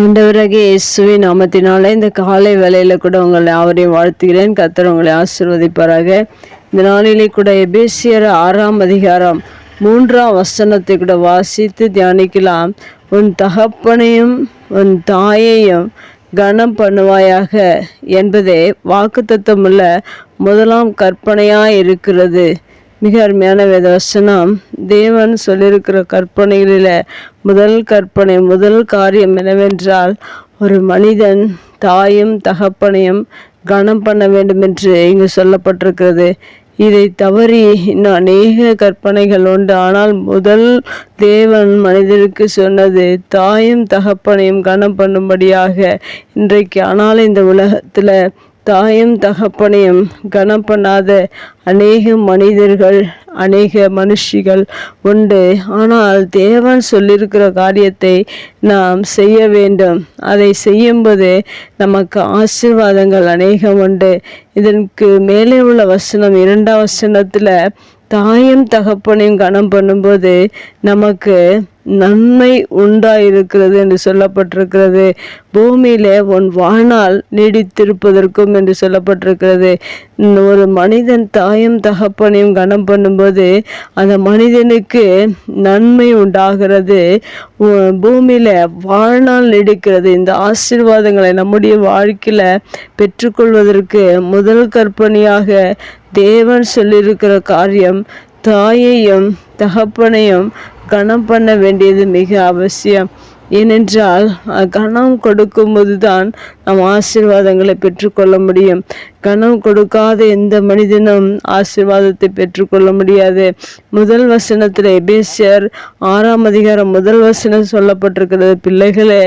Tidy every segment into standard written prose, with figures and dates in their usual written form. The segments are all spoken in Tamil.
ஆண்டவராகிய இயேசுவின் நாமத்தினால இந்த காலை வேளையில கூட உங்களை யாவரையும் வாழ்த்துகிறேன். கர்த்தர் உங்களை ஆசீர்வதிப்பாராக. இந்த நாளிலே கூட எபேசியர் 6ஆம் அதிகாரம் 3ஆம் வசனத்தை கூட வாசித்து தியானிக்கலாம். உன் தகப்பனையும் உன் தாயையும் கனம் பண்ணுவாயாக என்பதே வாக்குத்தத்தமுள்ள முதலாம் கற்பனையாய் இருக்கிறது. மிக அருமையான வேதவசனம். தேவன் சொல்லியிருக்கிற கற்பனைகளில் முதல் காரியம் என்னவென்றால், ஒரு மனிதன் தாயும் தகப்பனையும் கனம் பண்ண வேண்டும் என்று இங்கு சொல்லப்பட்டிருக்கிறது. இதை தவறி இன்னும் அநேக கற்பனைகள் உண்டு. ஆனால் தேவன் மனிதருக்கு சொன்னது தாயும் தகப்பனையும் கனம் பண்ணும்படியாக. இன்றைக்கு ஆனால் இந்த உலகத்தில் தாயும் தகப்பனையும் கனம் பண்ணாத அநேக மனிதர்கள், அநேக மனுஷிகள் உண்டு. ஆனால் தேவன் சொல்லியிருக்கிற காரியத்தை நாம் செய்ய வேண்டும். அதை செய்யும்போது நமக்கு ஆசீர்வாதங்கள் அநேகம் உண்டு. இதற்கு மேலே உள்ள வசனம் 2ஆம் வசனத்தில் தாயும் தகப்பனையும் கனம் பண்ணும்போது நமக்கு நன்மை உண்டாயிருக்கிறது என்று சொல்லப்பட்டிருக்கிறது. பூமியில உன் வாழ்நாள் நீடித்திருப்பதற்கும் என்று சொல்லப்பட்டிருக்கிறது. ஒரு மனிதன் தாயும் தகப்பனையும் கனம் பண்ணும்போது அந்த மனிதனுக்கு நன்மை உண்டாகிறது. பூமியில வாழ்நாள் நீடிக்கிறது. இந்த ஆசீர்வாதங்களை நம்முடைய வாழ்க்கையில பெற்றுக்கொள்வதற்கு முதல் கற்பனையாக தேவன் சொல்லியிருக்கிற காரியம், தாயையும் தகப்பனையும் கனம் பண்ண வேண்டியது மிக அவசியம். ஏனென்றால் கனம் கொடுக்கும்போது தான் நாம் ஆசீர்வாதங்களை பெற்றுக்கொள்ள முடியும். கனம் கொடுக்காத எந்த மனிதனும் ஆசீர்வாதத்தை பெற்றுக்கொள்ள முடியாது. முதல் வசனத்தில் எபேசியர் 6ஆம் அதிகாரம் 1 வசனம் சொல்லப்பட்டிருக்கிறது. பிள்ளைகளே,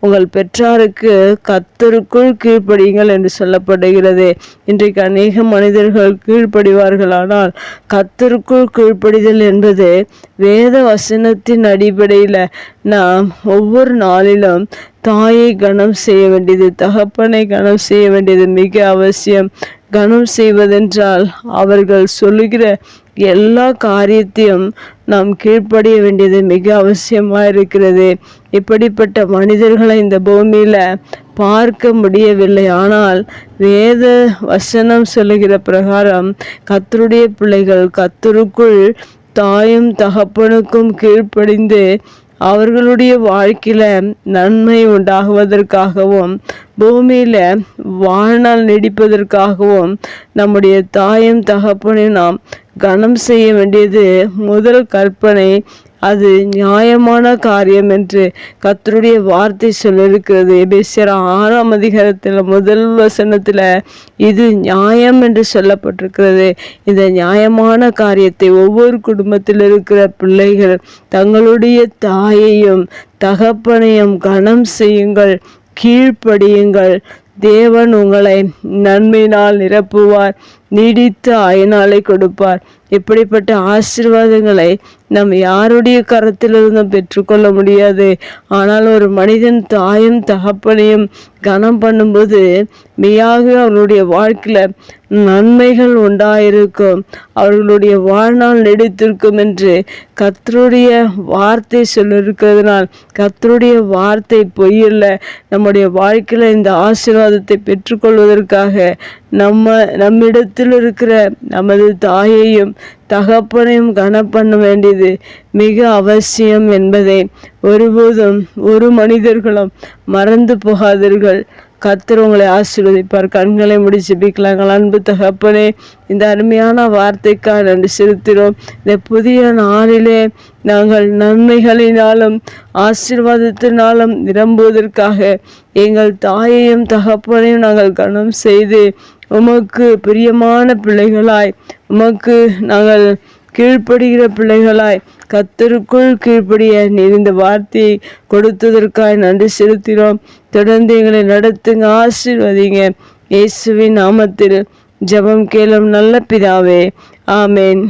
உங்கள் பெற்றாருக்கு கர்த்தருக்குள் கீழ்ப்படியுங்கள் என்று சொல்லப்படுகிறது. இன்றைக்கு அநேக மனிதர்கள் கீழ்ப்படிவார்கள். ஆனால் கர்த்தருக்குள் கீழ்ப்படிதல் என்பது வேத வசனத்தின் அடிப்படையில் நாம் ஒவ்வொரு நாளிலும் தாயை கனம் செய்ய வேண்டியது, தகப்பனை கனம் செய்ய வேண்டியது மிக அவசியம். கனம் செய்வதென்றால் அவர்கள் சொல்லுகிற எல்லா காரியத்தையும் நாம் கீழ்ப்படிய வேண்டியது மிக அவசியமாக இருக்கிறது. இப்படிப்பட்ட மனிதர்களை இந்த பூமியில பார்க்க முடியவில்லை. ஆனால் வேத வசனம் சொல்லுகிற பிரகாரம் கர்த்தருடைய பிள்ளைகள் கர்த்தருக்குள் தாயும் தகப்பனுக்கும் கீழ்ப்படிந்து அவர்களுடைய வாழ்க்கையில நன்மை உண்டாகுவதற்காகவும் பூமியில வாழ்நாள் நீடிப்பதற்காகவும் நம்முடைய தாயும் தகப்பனையும் நாம் கனம் செய்ய வேண்டியது முதல் கற்பனை. அது நியாயமான காரியம் என்று கர்த்தருடைய வார்த்தை சொல்லியிருக்கிறது. எபேசியர் 6ஆம் அதிகாரத்தில் 1 வசனத்தில் இது நியாயம் என்று சொல்லப்பட்டிருக்கிறது. இந்த நியாயமான காரியத்தை ஒவ்வொரு குடும்பத்தில் இருக்கிற பிள்ளைகள் தங்களுடைய தாயையும் தகப்பனையும் கனம் செய்யுங்கள், கீழ்ப்படியுங்கள். தேவன் உங்களை நன்மையினால் நிரப்புவார், நீடித்த ஆயுநாளை கொடுப்பார். இப்படிப்பட்ட ஆசீர்வாதங்களை நாம் யாருடைய கரத்திலிருந்தும் பெற்றுக்கொள்ள முடியாது. ஆனால் ஒரு மனிதன் தாயும் தகப்பனையும் கனம் பண்ணும்போது மெய்யாக அவர்களுடைய வாழ்க்கையில் நன்மைகள் உண்டாயிருக்கும், அவர்களுடைய வாழ்நாள் நீடித்திருக்கும் என்று கர்த்தருடைய வார்த்தை சொல்லியிருக்கிறதுனால் கர்த்தருடைய வார்த்தை பொய்யில்ல. நம்முடைய வாழ்க்கையில் இந்த ஆசீர்வாதத்தை பெற்றுக்கொள்வதற்காக நம்மிடத்தில் இருக்கிற நமது தாயையும் தகப்பனையும் கனம் பண்ண வேண்டியது மிக அவசியம் என்பதை ஒருபோதும் ஒரு மனிதர்களும் மறந்து போகாதீர்கள். கர்த்தர் உங்களை ஆசீர்வதிப்பார். கண்களை மூடி ஜெபிக்கலாங்கள். அன்பு தகப்பனே, இந்த அருமையான வார்த்தைக்காக நன்றி செலுத்துகிறோம். இந்த புதிய நாளிலே நாங்கள் நன்மைகளினாலும் ஆசீர்வாதத்தினாலும் நிரம்புவதற்காக எங்கள் தாயையும் தகப்பனையும் நாங்கள் கனம் செய்து உமக்கு பிரியமான பிள்ளைகளாய், உமக்கு நாங்கள் கீழ்ப்படுகிற பிள்ளைகளாய் கர்த்தருக்குள் கீழ்ப்படிய நீர் இந்த வார்த்தையை கொடுத்ததற்காக நன்றி செலுத்தினோம். தொடர்ந்து எங்களை நடத்துங்க, ஆசீர்வதிங்க. இயேசுவின் நாமத்தில் ஜெபம் கேளும் நல்ல பிதாவே, ஆமேன்.